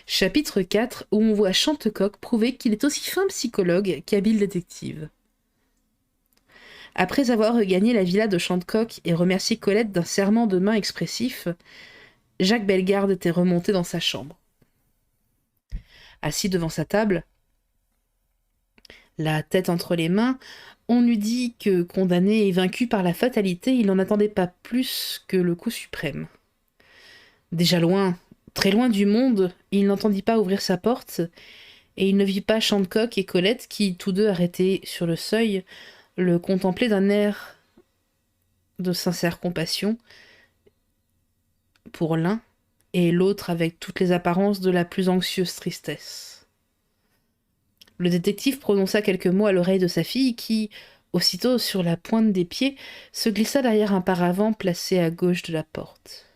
Chapitre 4, où on voit Chantecoq prouver qu'il est aussi fin psychologue qu'habile détective. Après avoir regagné la villa de Chantecoq et remercié Colette d'un serrement de main expressif, Jacques Bellegarde était remonté dans sa chambre. Assis devant sa table, la tête entre les mains, on eût dit que, condamné et vaincu par la fatalité, il n'en attendait pas plus que le coup suprême. Déjà loin, très loin du monde, il n'entendit pas ouvrir sa porte, et il ne vit pas Chantecoq et Colette qui, tous deux arrêtés sur le seuil, le contemplaient d'un air de sincère compassion pour l'un, et l'autre avec toutes les apparences de la plus anxieuse tristesse. Le détective prononça quelques mots à l'oreille de sa fille qui, aussitôt sur la pointe des pieds, se glissa derrière un paravent placé à gauche de la porte.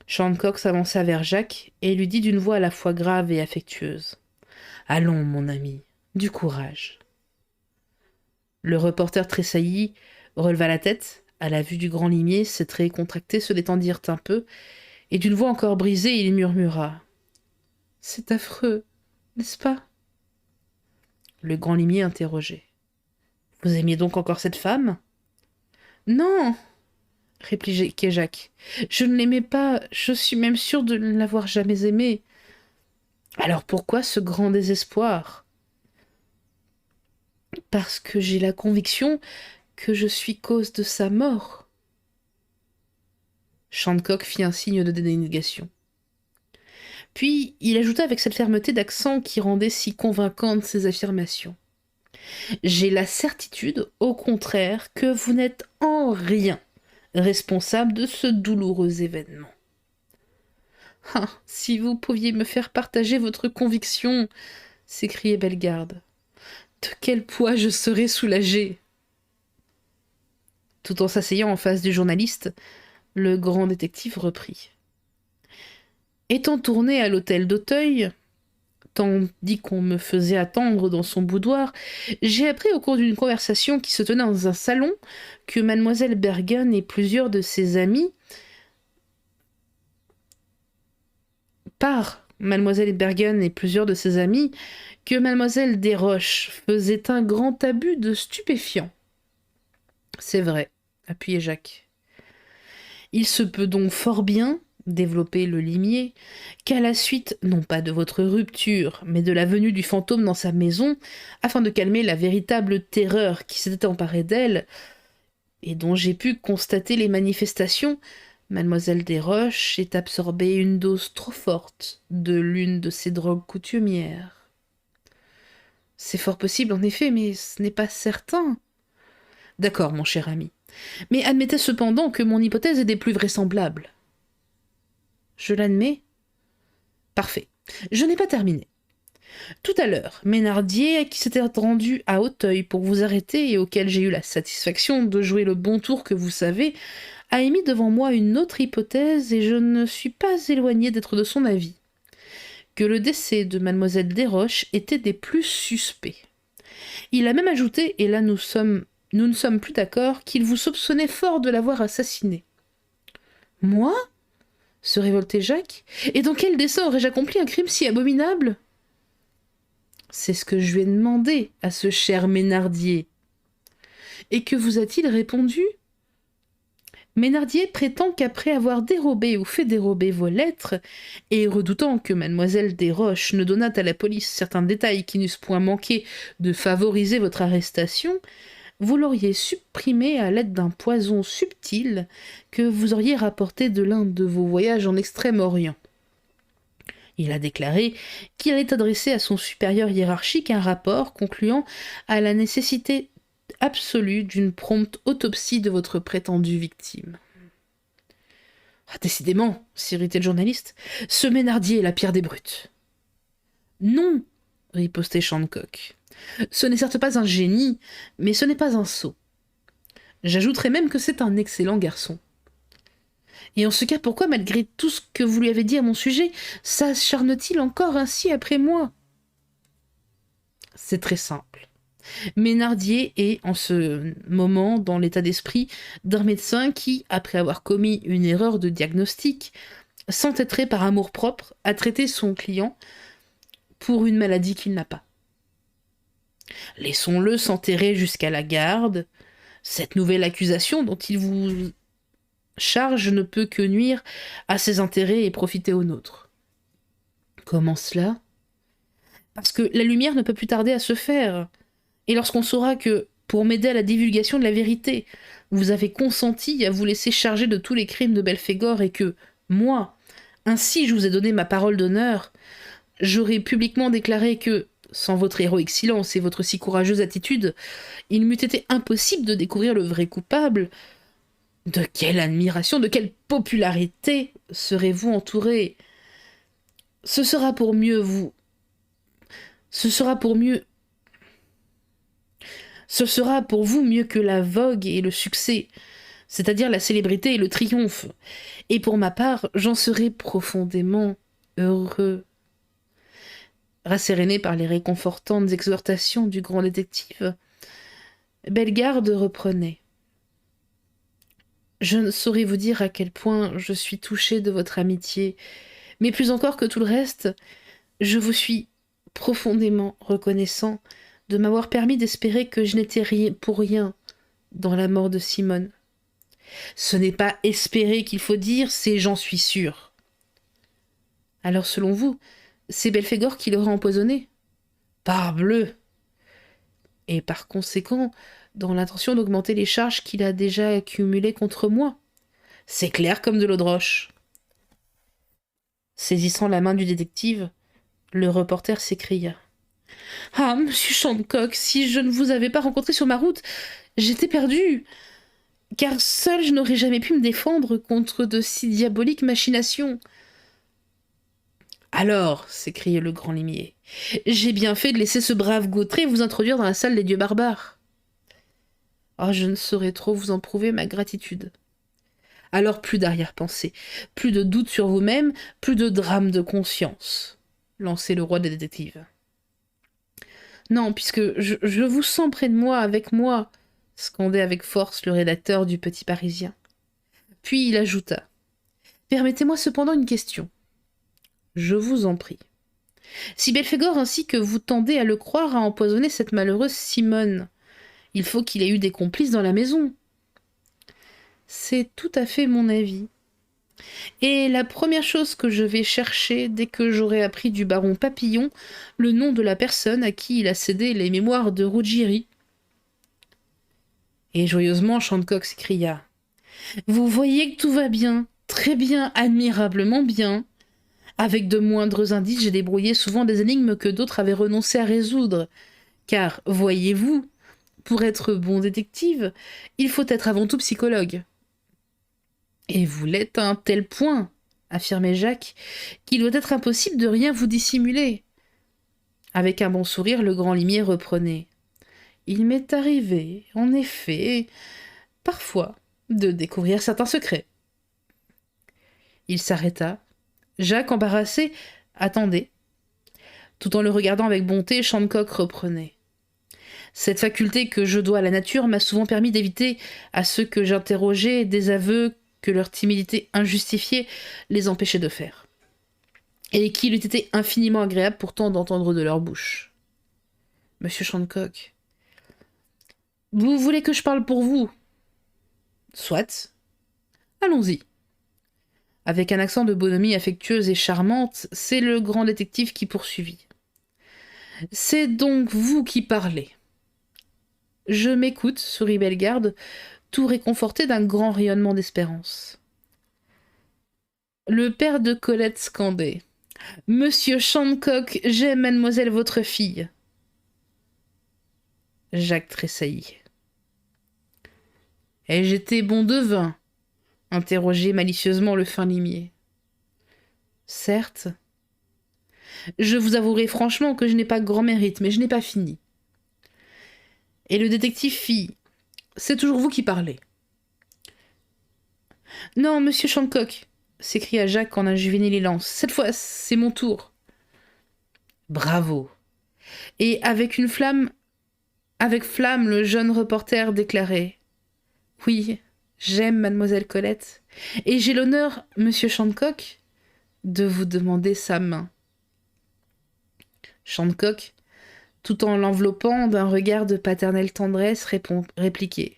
Chantecoq s'avança vers Jacques et lui dit d'une voix à la fois grave et affectueuse. « Allons, mon ami, du courage. » Le reporter tressaillit, releva la tête. À la vue du grand limier, ses traits contractés se détendirent un peu, et d'une voix encore brisée, il murmura. « C'est affreux, n'est-ce pas ?» Le grand limier interrogeait. « Vous aimiez donc encore cette femme ?»« Non !» répliqua Jacques. « Je ne l'aimais pas, je suis même sûr de ne l'avoir jamais aimée. »« Alors pourquoi ce grand désespoir ?»« Parce que j'ai la conviction que je suis cause de sa mort. » Chantecoq fit un signe de dénégation. Puis il ajouta avec cette fermeté d'accent qui rendait si convaincantes ses affirmations. « J'ai la certitude, au contraire, que vous n'êtes en rien responsable de ce douloureux événement. »« Ah, si vous pouviez me faire partager votre conviction !» s'écriait Bellegarde. « De quel poids je serais soulagé !» Tout en s'asseyant en face du journaliste, le grand détective reprit. Étant tourné à l'hôtel d'Auteuil, tandis qu'on me faisait attendre dans son boudoir, j'ai appris au cours d'une conversation qui se tenait dans un salon que mademoiselle Bergen et plusieurs de ses amis, que mademoiselle Desroches faisait un grand abus de stupéfiants. C'est vrai, appuyait Jacques. Il se peut donc fort bien, développait le limier, qu'à la suite, non pas de votre rupture, mais de la venue du fantôme dans sa maison, afin de calmer la véritable terreur qui s'était emparée d'elle, et dont j'ai pu constater les manifestations, mademoiselle Desroches ait absorbé une dose trop forte de l'une de ces drogues coutumières. C'est fort possible, en effet, mais ce n'est pas certain. D'accord, mon cher ami. Mais admettez cependant que mon hypothèse est des plus vraisemblables. Je l'admets. Parfait. Je n'ai pas terminé. Tout à l'heure, Ménardier, qui s'était rendu à Auteuil pour vous arrêter et auquel j'ai eu la satisfaction de jouer le bon tour que vous savez, a émis devant moi une autre hypothèse et je ne suis pas éloigné d'être de son avis. Que le décès de mademoiselle Desroches était des plus suspects. Il a même ajouté, et là nous ne sommes plus d'accord, qu'il vous soupçonnait fort de l'avoir assassinée. Moi ? Se révoltait Jacques. Et dans quel dessein aurais-je accompli un crime si abominable ? C'est ce que je lui ai demandé à ce cher Ménardier. Et que vous a-t-il répondu ? Ménardier prétend qu'après avoir dérobé ou fait dérober vos lettres, et redoutant que mademoiselle Desroches ne donnât à la police certains détails qui n'eussent point manqué de favoriser votre arrestation, vous l'auriez supprimé à l'aide d'un poison subtil que vous auriez rapporté de l'un de vos voyages en Extrême-Orient. Il a déclaré qu'il allait adresser à son supérieur hiérarchique un rapport concluant à la nécessité absolue d'une prompte autopsie de votre prétendue victime. Ah, décidément, s'irritait le journaliste, ce Ménardier est la pire des brutes. Non, ripostait Chantecoq. Ce n'est certes pas un génie, mais ce n'est pas un sot. J'ajouterais même que c'est un excellent garçon. Et en ce cas, pourquoi, malgré tout ce que vous lui avez dit à mon sujet, s'acharne-t-il encore ainsi après moi ? C'est très simple. Ménardier est, en ce moment, dans l'état d'esprit d'un médecin qui, après avoir commis une erreur de diagnostic, s'entêterait par amour-propre à traiter son client pour une maladie qu'il n'a pas. Laissons-le s'enterrer jusqu'à la garde. Cette nouvelle accusation dont il vous charge ne peut que nuire à ses intérêts et profiter aux nôtres. Comment cela ? Parce que la lumière ne peut plus tarder à se faire. Et lorsqu'on saura que, pour m'aider à la divulgation de la vérité, vous avez consenti à vous laisser charger de tous les crimes de Belphégor et que, moi, ainsi je vous ai donné ma parole d'honneur, j'aurais publiquement déclaré que, sans votre héroïque silence et votre si courageuse attitude, il m'eût été impossible de découvrir le vrai coupable. De quelle admiration, de quelle popularité serez-vous entouré ? Ce sera pour mieux vous... Ce sera pour mieux... Ce sera pour vous mieux que la vogue et le succès, c'est-à-dire la célébrité et le triomphe. Et pour ma part, j'en serai profondément heureux. Rasséréné par les réconfortantes exhortations du grand détective, Bellegarde reprenait. Je ne saurais vous dire à quel point je suis touchée de votre amitié, mais plus encore que tout le reste, je vous suis profondément reconnaissant de m'avoir permis d'espérer que je n'étais pour rien dans la mort de Simone. Ce n'est pas espérer qu'il faut dire, c'est j'en suis sûr. Alors selon vous, c'est Belphégor qui l'aurait empoisonné ? Parbleu ! Et par conséquent, dans l'intention d'augmenter les charges qu'il a déjà accumulées contre moi. C'est clair comme de l'eau de roche. Saisissant la main du détective, le reporter s'écria. « Ah, monsieur Shandcock, si je ne vous avais pas rencontré sur ma route, j'étais perdu, car seul je n'aurais jamais pu me défendre contre de si diaboliques machinations. » « Alors, s'écriait le grand limier, j'ai bien fait de laisser ce brave Gautret vous introduire dans la salle des dieux barbares. Oh, je ne saurais trop vous en prouver ma gratitude. Alors plus d'arrière-pensée, plus de doute sur vous-même, plus de drame de conscience, lançait le roi des détectives. Non, puisque je vous sens près de moi, avec moi, scandait avec force le rédacteur du Petit Parisien. Puis il ajouta. Permettez-moi cependant une question. Je vous en prie. Si Belphégor ainsi que vous tendez à le croire a empoisonné cette malheureuse Simone, il faut qu'il ait eu des complices dans la maison. C'est tout à fait mon avis. Et la première chose que je vais chercher dès que j'aurai appris du baron Papillon le nom de la personne à qui il a cédé les mémoires de Ruggieri. Et joyeusement, Shandcock s'écria. Vous voyez que tout va bien, très bien, admirablement bien. Avec de moindres indices, j'ai débrouillé souvent des énigmes que d'autres avaient renoncé à résoudre. Car, voyez-vous, pour être bon détective, il faut être avant tout psychologue. Et vous l'êtes à un tel point, affirmait Jacques, qu'il doit être impossible de rien vous dissimuler. Avec un bon sourire, le grand limier reprenait. Il m'est arrivé, en effet, parfois, de découvrir certains secrets. Il s'arrêta. Jacques, embarrassé, attendait. Tout en le regardant avec bonté, Shandcock reprenait. Cette faculté que je dois à la nature m'a souvent permis d'éviter à ceux que j'interrogeais des aveux que leur timidité injustifiée les empêchait de faire, et qu'il eût été infiniment agréable pourtant d'entendre de leur bouche. Monsieur Shandcock, vous voulez que je parle pour vous ? Soit. Allons-y. Avec un accent de bonhomie affectueuse et charmante, c'est le grand détective qui poursuivit. C'est donc vous qui parlez. Je m'écoute, sourit Bellegarde, tout réconforté d'un grand rayonnement d'espérance. Le père de Colette scandait. Monsieur Shandcock, j'aime mademoiselle votre fille. Jacques tressaillit. Ai-je été bon devin ? Interrogeait malicieusement le fin limier. Certes. Je vous avouerai franchement que je n'ai pas grand mérite, mais je n'ai pas fini. Et le détective fit. C'est toujours vous qui parlez. Non, monsieur Shandcock, s'écria Jacques en un juvénile élan. Cette fois, c'est mon tour. Bravo. Et avec flamme, le jeune reporter déclarait. Oui, j'aime mademoiselle Colette. Et j'ai l'honneur, monsieur Shandcock, de vous demander sa main. Shandcock, tout en l'enveloppant d'un regard de paternelle tendresse, répliquait.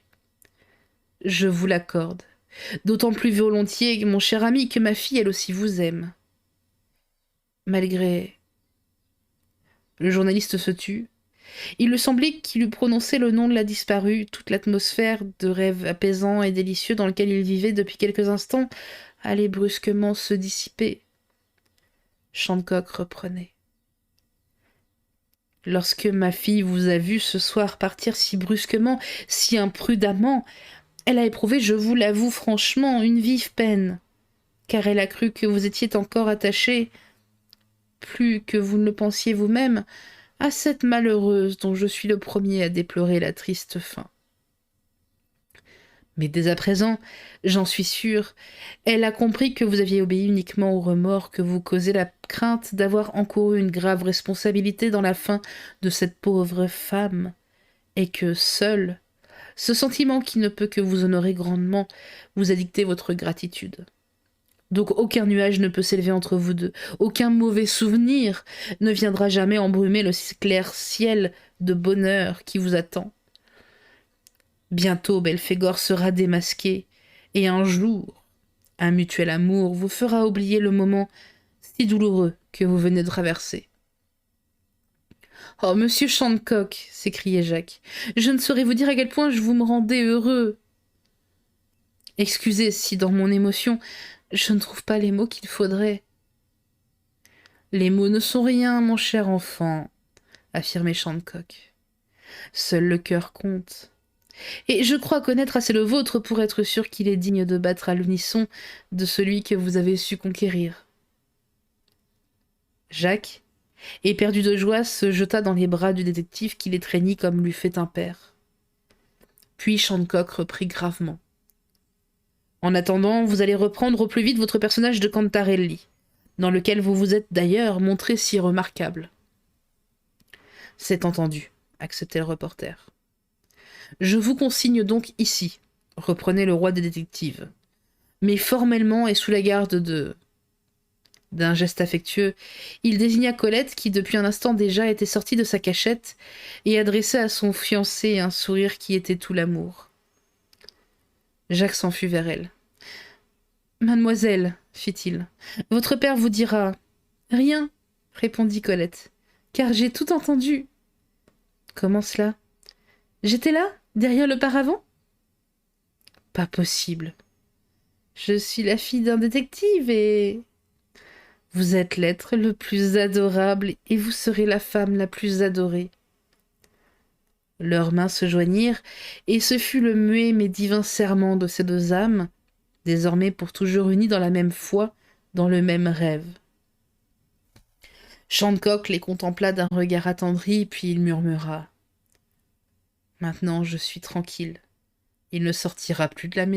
« Je vous l'accorde, d'autant plus volontiers, mon cher ami, que ma fille, elle aussi, vous aime. » Malgré... Le journaliste se tut. Il lui semblait qu'il eût prononcé le nom de la disparue. Toute l'atmosphère de rêve apaisant et délicieux dans lequel il vivait depuis quelques instants allait brusquement se dissiper. Shandcock reprenait. « Lorsque ma fille vous a vu ce soir partir si brusquement, si imprudemment, elle a éprouvé, je vous l'avoue franchement, une vive peine, car elle a cru que vous étiez encore attaché, plus que vous ne le pensiez vous-même, à cette malheureuse dont je suis le premier à déplorer la triste fin. Mais dès à présent, j'en suis sûre, elle a compris que vous aviez obéi uniquement au remords que vous causait la crainte d'avoir encouru une grave responsabilité dans la fin de cette pauvre femme, et que seul, ce sentiment qui ne peut que vous honorer grandement, vous a dicté votre gratitude. Donc aucun nuage ne peut s'élever entre vous deux, aucun mauvais souvenir ne viendra jamais embrumer le clair ciel de bonheur qui vous attend. Bientôt Belphégor sera démasqué, et un jour, un mutuel amour vous fera oublier le moment si douloureux que vous venez de traverser. »« Oh, monsieur Shandcock !» s'écriait Jacques, « je ne saurais vous dire à quel point je vous me rendais heureux. Excusez si, dans mon émotion, je ne trouve pas les mots qu'il faudrait. »« Les mots ne sont rien, mon cher enfant, » affirmait Shandcock. « Seul le cœur compte. Et je crois connaître assez le vôtre pour être sûr qu'il est digne de battre à l'unisson de celui que vous avez su conquérir. » Jacques, éperdu de joie, se jeta dans les bras du détective qui l'étreignit comme l'eût fait un père. Puis Shandcock reprit gravement. « En attendant, vous allez reprendre au plus vite votre personnage de Cantarelli, dans lequel vous vous êtes d'ailleurs montré si remarquable. »« C'est entendu, » acceptait le reporter. « Je vous consigne donc ici, » reprenait le roi des détectives, mais formellement et sous la garde de... D'un geste affectueux, il désigna Colette qui, depuis un instant déjà, était sortie de sa cachette et adressait à son fiancé un sourire qui était tout l'amour. Jacques s'enfuit vers elle. « Mademoiselle, fit-il, votre père vous dira... »« Rien, répondit Colette, car j'ai tout entendu. »« Comment cela ? J'étais là, derrière le paravent ? » ?»« Pas possible. Je suis la fille d'un détective et... » « Vous êtes l'être le plus adorable et vous serez la femme la plus adorée. » Leurs mains se joignirent et ce fut le muet mais divin serment de ces deux âmes, désormais pour toujours unies dans la même foi, dans le même rêve. Shandcock les contempla d'un regard attendri, puis il murmura. « Maintenant je suis tranquille. Il ne sortira plus de la maison. »